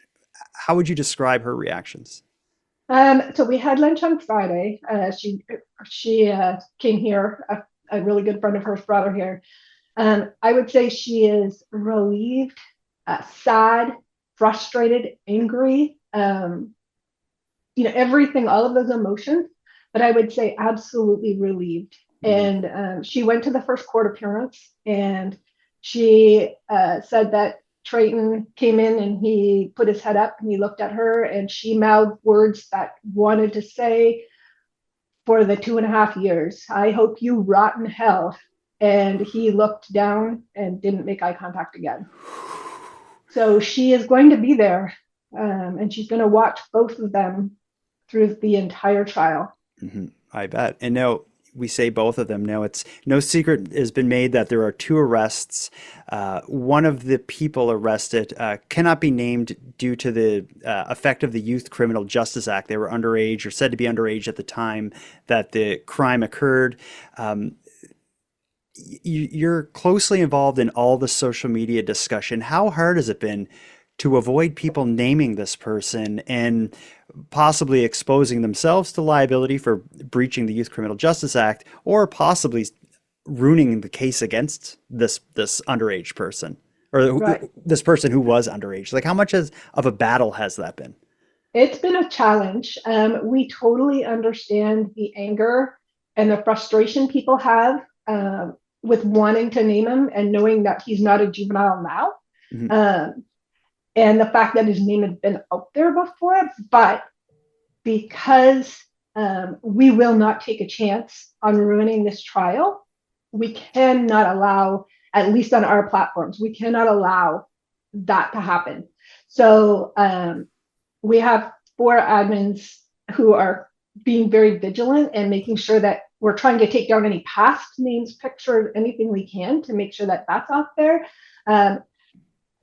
how would you describe her reactions? So we had lunch on Friday. She came here. A really good friend of hers brought her here. I would say she is relieved, sad, frustrated, angry, everything, all of those emotions, but I would say absolutely relieved. And she went to the first court appearance, and she said that Treyton came in and he put his head up and he looked at her, and she mouthed words that wanted to say, for the 2.5 years, I hope you rot in hell. And he looked down and didn't make eye contact again. So she is going to be there, and she's going to watch both of them through the entire trial. I bet. And now we say both of them. Now, it's no secret has been made that there are 2 arrests. One of the people arrested cannot be named due to the effect of the Youth Criminal Justice Act. They were underage, or said to be underage at the time that the crime occurred. You're closely involved in all the social media discussion. How hard has it been to avoid people naming this person and possibly exposing themselves to liability for breaching the Youth Criminal Justice Act, or possibly ruining the case against this underage person, or this person who was underage? Like, how much of a battle has that been? It's been a challenge. We totally understand the anger and the frustration people have with wanting to name him and knowing that he's not a juvenile now. And the fact that his name had been out there before, but because we will not take a chance on ruining this trial, we cannot allow, at least on our platforms, we cannot allow that to happen. So we have 4 admins who are being very vigilant and making sure that we're trying to take down any past names, pictures, anything we can to make sure that that's out there.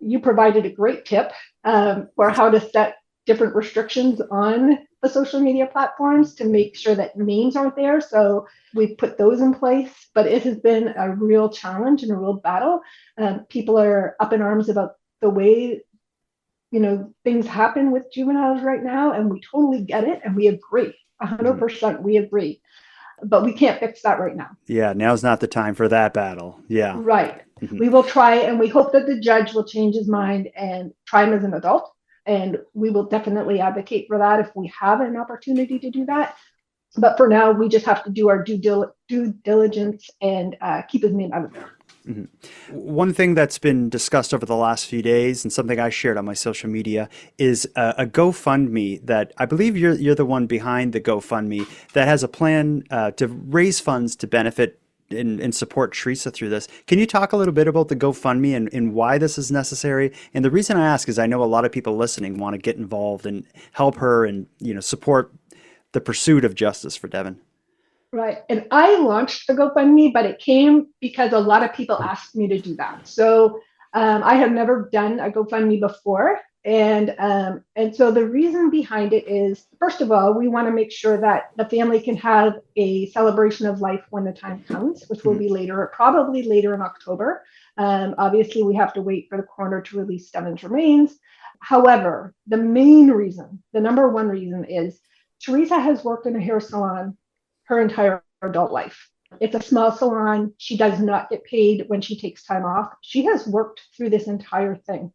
You provided a great tip for how to set different restrictions on the social media platforms to make sure that names aren't there. So we've put those in place, but it has been a real challenge and a real battle. People are up in arms about the way, things happen with juveniles right now, and we totally get it, and we agree, 100%, we agree. But we can't fix that right now. Yeah, now's not the time for that battle. Yeah. Right. We will try, and we hope that the judge will change his mind and try him as an adult. And we will definitely advocate for that if we have an opportunity to do that. But for now, we just have to do our due diligence and keep his name out of there. One thing that's been discussed over the last few days, and something I shared on my social media, is a GoFundMe that I believe you're the one behind the GoFundMe that has a plan to raise funds to benefit and support Theresa through this. Can you talk a little bit about the GoFundMe and why this is necessary? And the reason I ask is I know a lot of people listening want to get involved and help her and support the pursuit of justice for Devon. Right. And I launched the GoFundMe, but it came because a lot of people asked me to do that. So I have never done a GoFundMe before. And so the reason behind it is, first of all, we want to make sure that the family can have a celebration of life when the time comes, which will be later, probably later in October. Obviously, we have to wait for the coroner to release Devon's remains. However, the main reason, the number one reason is Theresa has worked in a hair salon her entire adult life. It's a small salon. She does not get paid when she takes time off. She has worked through this entire thing.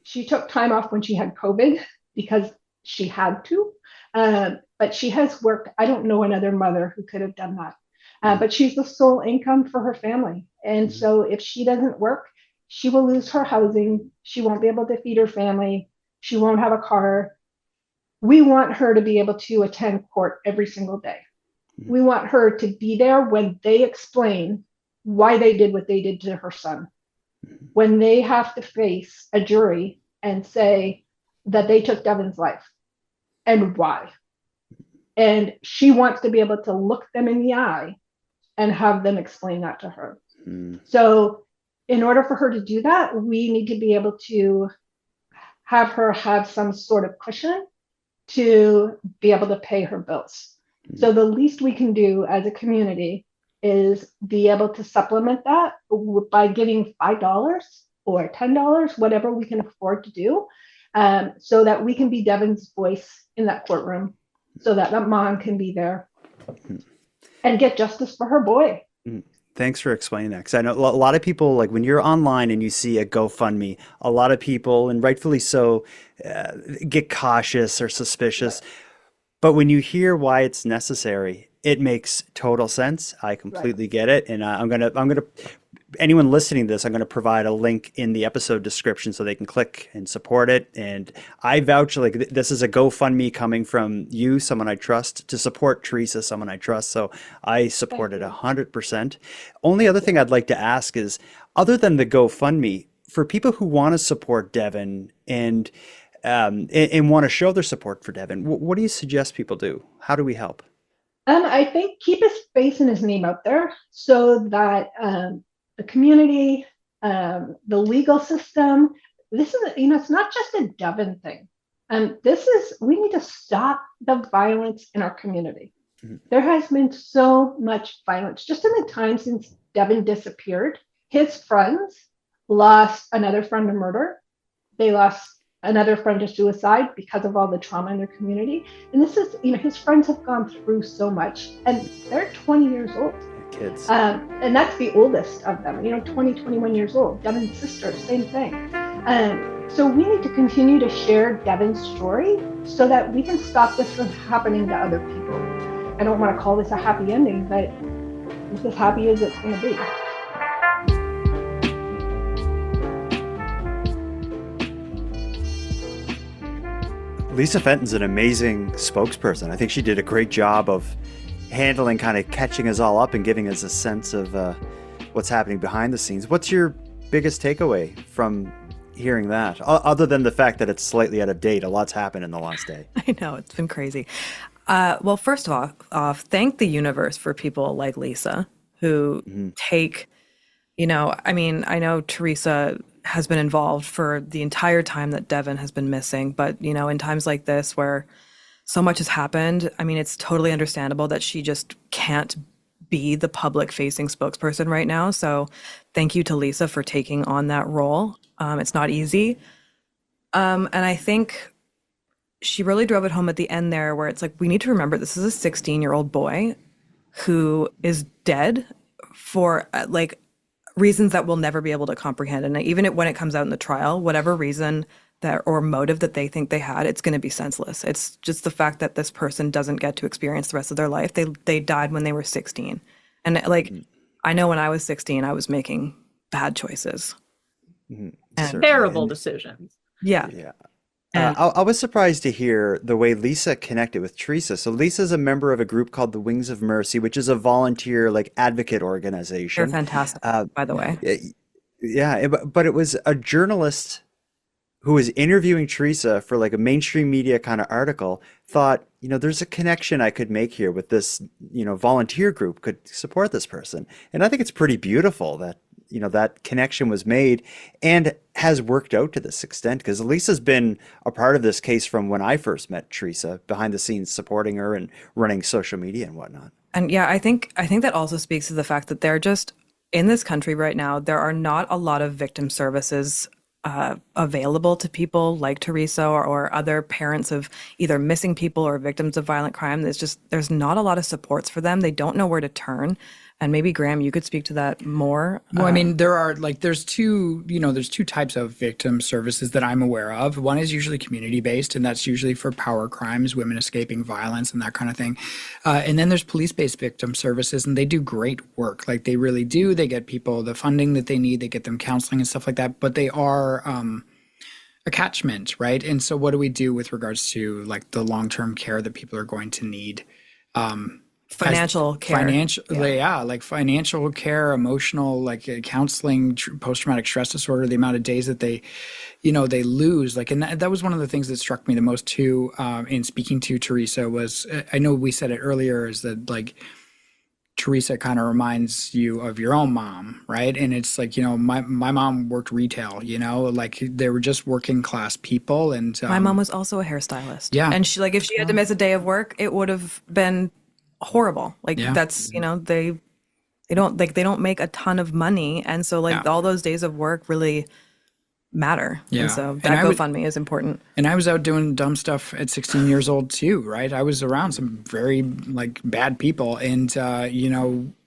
She took time off when she had COVID because she had to, but she has worked. I don't know another mother who could have done that, but she's the sole income for her family. And so if she doesn't work, she will lose her housing. She won't be able to feed her family. She won't have a car. We want her to be able to attend court every single day. We want her to be there when they explain why they did what they did to her son. When they have to face a jury and say that they took Devon's life and why. And she wants to be able to look them in the eye and have them explain that to her. So in order for her to do that, we need to be able to have her have some sort of cushion to be able to pay her bills. So the least we can do as a community is be able to supplement that by giving $5 or $10, whatever we can afford to do, so that we can be Devon's voice in that courtroom, so that that mom can be there and get justice for her boy. Thanks for explaining that. Because I know a lot of people, like when you're online and you see a GoFundMe, a lot of people, and rightfully so, get cautious or suspicious. But when you hear why it's necessary, it makes total sense. I completely get it. And I'm gonna, anyone listening to this, I'm gonna provide a link in the episode description so they can click and support it. And I vouch, like this is a GoFundMe coming from you, someone I trust, to support Theresa, someone I trust. So I support it 100%. Only other thing I'd like to ask is, other than the GoFundMe, for people who want to support Devon and want to show their support for Devon, what do you suggest people do? How do we help? I think keep his face and his name out there so that the community, the legal system, this is, it's not just a Devon thing. We need to stop the violence in our community. There has been so much violence. Just in the time since Devon disappeared, his friends lost another friend to murder. They lost another friend to suicide because of all the trauma in their community. And this is, his friends have gone through so much, and they're 20 years old. Kids. And that's the oldest of them, 20, 21 years old. Devon's sister, same thing. So we need to continue to share Devon's story so that we can stop this from happening to other people. I don't want to call this a happy ending, but it's as happy as it's going to be. Lisa Fenton's an amazing spokesperson. I think she did a great job of handling, kind of catching us all up and giving us a sense of what's happening behind the scenes. What's your biggest takeaway from hearing that, other than the fact that it's slightly out of date? A lot's happened in the last day. I know, it's been crazy. Well, first off, thank the universe for people like Lisa who take, I know Theresa has been involved for the entire time that Devon has been missing. But, in times like this where so much has happened, it's totally understandable that she just can't be the public facing spokesperson right now. So thank you to Lisa for taking on that role. It's not easy. And I think she really drove it home at the end there, where it's like, we need to remember this is a 16-year-old boy who is dead for reasons that we'll never be able to comprehend. And even when it comes out in the trial, whatever reason that or motive that they think they had, it's going to be senseless. It's just the fact that this person doesn't get to experience the rest of their life. They died when they were 16. And I know when I was 16, I was making bad choices. Mhm. And- Certainly. Terrible And- decisions. Yeah. Yeah. And- I was surprised to hear the way Lisa connected with Teresa. So Lisa's a member of a group called the Wings of Mercy, which is a volunteer like advocate They're organization. fantastic, by the way. Yeah, but it was a journalist who was interviewing Teresa for like a mainstream media kind of article, thought, there's a connection I could make here with this, volunteer group could support this person. And I think it's pretty beautiful that, that connection was made and has worked out to this extent, because Lisa's been a part of this case from when I first met Teresa, behind the scenes supporting her and running social media and whatnot. And yeah, I think that also speaks to the fact that they're just in this country right now, there are not a lot of victim services available to people like Teresa or other parents of either missing people or victims of violent crime. There's not a lot of supports for them. They don't know where to turn. And maybe Graeme, you could speak to that more. Well, I mean, there's two types of victim services that I'm aware of. One is usually community-based, and that's usually for power crimes, women escaping violence and that kind of thing. And then there's police-based victim services, and they do great work. Like they really do. They get people the funding that they need. They get them counseling and stuff like that. But they are a catchment, right? And so what do we do with regards to like the long-term care that people are going to need? Financial care. Like financial care, emotional, like counseling, post-traumatic stress disorder, the amount of days that they lose. Like, and that was one of the things that struck me the most too, in speaking to Teresa was, I know we said it earlier, is that like Teresa kind of reminds you of your own mom, right? And it's like, my mom worked retail, like they were just working class people. And my mom was also a hairstylist. Yeah. And she, like, if she had to miss a day of work, it would have been horrible. Like that's, they don't make a ton of money. And so like all those days of work really matter. Yeah. And so that GoFundMe is important. And I was out doing dumb stuff at 16 years old too, right? I was around some very like bad people, and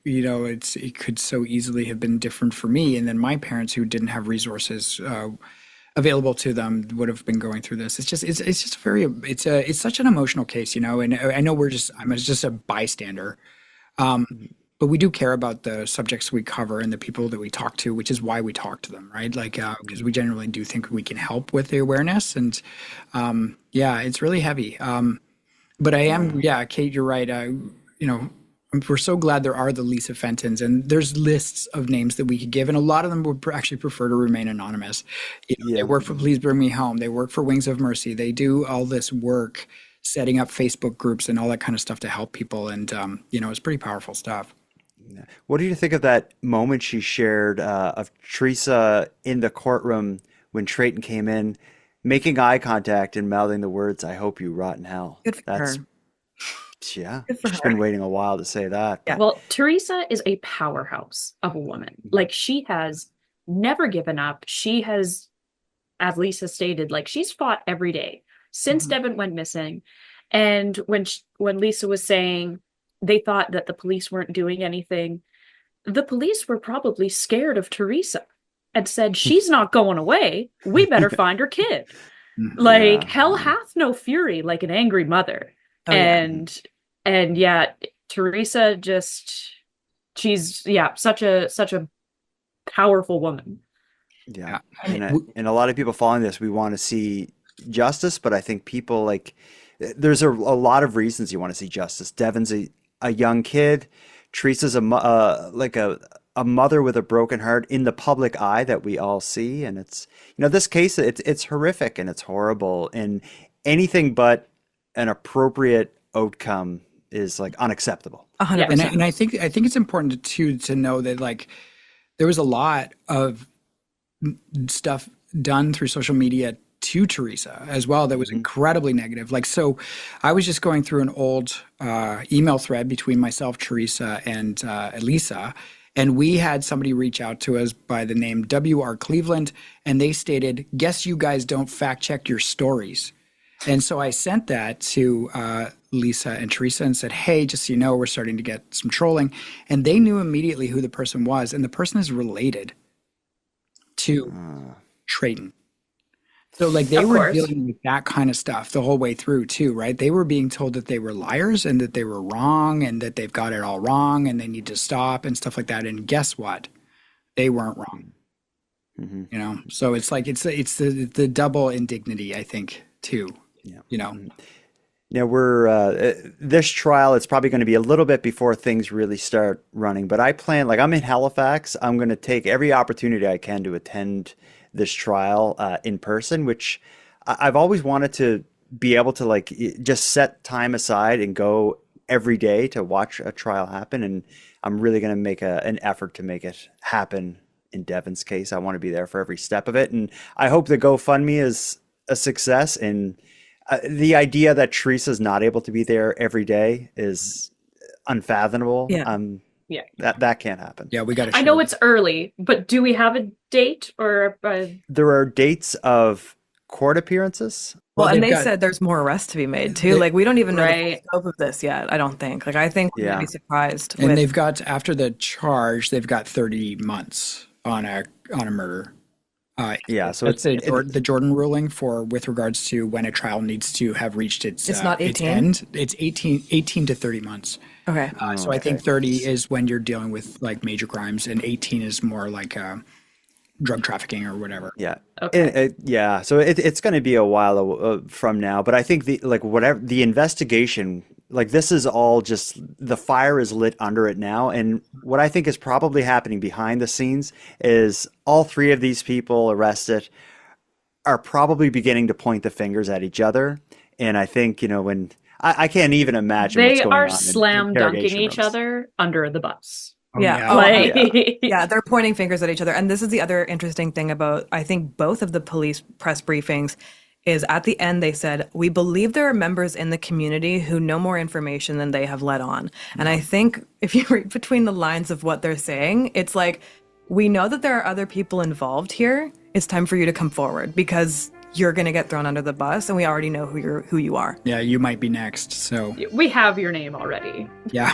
it could so easily have been different for me. And then my parents, who didn't have resources available to them, would have been going through this. It's such an emotional case, and I know I'm just a bystander. But we do care about the subjects we cover and the people that we talk to, which is why we talk to them, right? Like, because we generally do think we can help with the awareness. And it's really heavy. But I am, Kate, you're right. We're so glad there are the Lisa Fentons, and there's lists of names that we could give. And a lot of them would actually prefer to remain anonymous. They work for Please Bring Me Home. They work for Wings of Mercy. They do all this work setting up Facebook groups and all that kind of stuff to help people. And, it's pretty powerful stuff. What do you think of that moment she shared of Teresa in the courtroom when Treyton came in, making eye contact and mouthing the words, "I hope you rot in hell"? Good for her. Yeah, Good for she's her. been waiting a while to say that. Yeah. Well, Teresa is a powerhouse of a woman. Like, she has never given up. She has, as Lisa stated, like, she's fought every day since Devon went missing. And when Lisa was saying they thought that the police weren't doing anything, the police were probably scared of Teresa and said, she's not going away. We better find her kid. Like, hell hath no fury like an angry mother. Oh, and yet Teresa she's such a powerful woman. Yeah. And a lot of people following this, we want to see justice, but I think people there's a lot of reasons you want to see justice. Devon's a young kid. Teresa's a mother with a broken heart in the public eye that we all see. And it's, this case, it's horrific and it's horrible, and anything but an appropriate outcome is like unacceptable. 100%. And I think it's important to know that like there was a lot of stuff done through social media to Teresa as well that was incredibly negative. Like, so I was just going through an old email thread between myself, Teresa, and Lisa, and we had somebody reach out to us by the name W.R. Cleveland, and they stated, "Guess you guys don't fact check your stories." And so I sent that to Lisa and Teresa and said, "Hey, just so you know, we're starting to get some trolling." And they knew immediately who the person was, and the person is related to Treyton. So like they were dealing with that kind of stuff the whole way through too, right? They were being told that they were liars and that they were wrong and that they've got it all wrong and they need to stop and stuff like that. And guess what? they weren't wrong. You know, so it's like it's the double indignity, I think, too. Yeah. You know. Now we're this trial. It's probably going to be a little bit before things really start running. But I plan, like I'm in Halifax. I'm going to take every opportunity I can to attend this trial in person, which I've always wanted to be able to like just set time aside and go every day to watch a trial happen. And I'm really going to make an effort to make it happen in Devon's case. I want to be there for every step of it. And I hope the GoFundMe is a success. And the idea that Theresa's not able to be there every day is unfathomable. Yeah. That can't happen. Yeah, we got to. I know it's early, but do we have a date or? There are dates of court appearances. Well, and they said there's more arrests to be made too. Like we don't even know Right. the scope of this yet. I don't think. Like I think we're gonna be surprised. And they've got, after the charge, they've got 30 months on a murder. So it's the Jordan ruling with regards to when a trial needs to have reached its not 18? its end. It's 18 to 30 months. Okay. So I think 30 is when you're dealing with like major crimes, and 18 is more like drug trafficking or whatever. Yeah. Okay. So it's going to be a while from now, but I think the investigation, like this is all just, the fire is lit under it now. And what I think is probably happening behind the scenes is all three of these people arrested are probably beginning to point the fingers at each other. And I think, when I can't even imagine what's going on. They are slam dunking each other under the bus. Yeah, they're pointing fingers at each other. And this is the other interesting thing about, I think, both of the police press briefings is at the end they said, we believe there are members in the community who know more information than they have let on. And I think if you read between the lines of what they're saying, it's like, we know that there are other people involved here. It's time for you to come forward because you're going to get thrown under the bus and we already know who you are. Yeah, you might be next. So we have your name already. Yeah.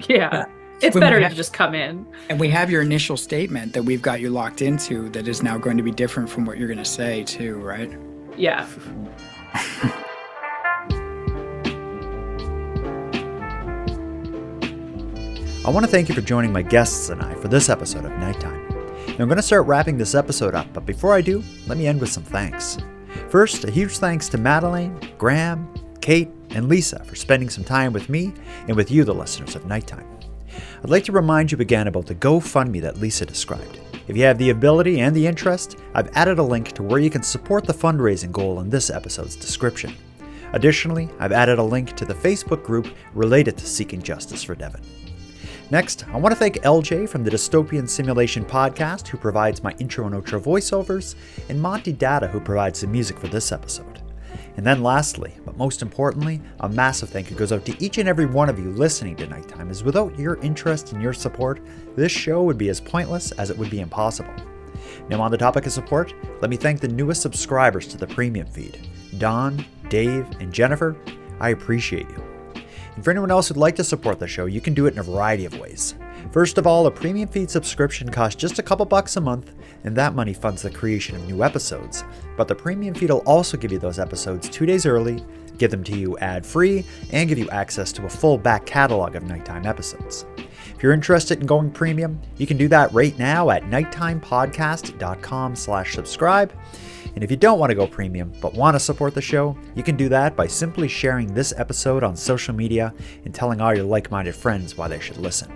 Yeah. It's better to just come in. And we have your initial statement that we've got you locked into that is now going to be different from what you're going to say too, right? Yeah. I want to thank you for joining my guests and I for this episode of Nighttime. Now, I'm going to start wrapping this episode up, but before I do, let me end with some thanks. First, a huge thanks to Madelayne, Graeme, Kate, and Lisa for spending some time with me and with you, the listeners of Nighttime. I'd like to remind you again about the GoFundMe that Lisa described. If you have the ability and the interest, I've added a link to where you can support the fundraising goal in this episode's description. Additionally, I've added a link to the Facebook group related to seeking justice for Devon. Next, I want to thank LJ from the Dystopian Simulation podcast, who provides my intro and outro voiceovers, and Monty Data, who provides the music for this episode. And then lastly, but most importantly, a massive thank you goes out to each and every one of you listening to Nighttime, as without your interest and your support, this show would be as pointless as it would be impossible. Now, on the topic of support, let me thank the newest subscribers to the premium feed, Don, Dave, and Jennifer. I appreciate you. And for anyone else who'd like to support the show, you can do it in a variety of ways. First of all, a premium feed subscription costs just a couple bucks a month, and that money funds the creation of new episodes. But the premium feed will also give you those episodes 2 days early, give them to you ad-free, and give you access to a full back catalog of Nighttime episodes. If you're interested in going premium, you can do that right now at nighttimepodcast.com/subscribe. And if you don't want to go premium, but want to support the show, you can do that by simply sharing this episode on social media and telling all your like-minded friends why they should listen.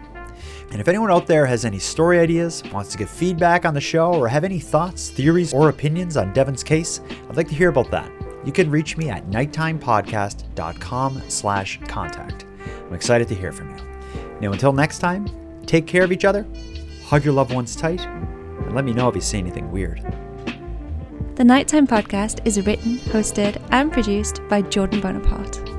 And if anyone out there has any story ideas, wants to give feedback on the show, or have any thoughts, theories, or opinions on Devon's case, I'd like to hear about that. You can reach me at nighttimepodcast.com/contact. I'm excited to hear from you. Now, until next time, take care of each other, hug your loved ones tight, and let me know if you see anything weird. The Nighttime Podcast is written, hosted, and produced by Jordan Bonaparte.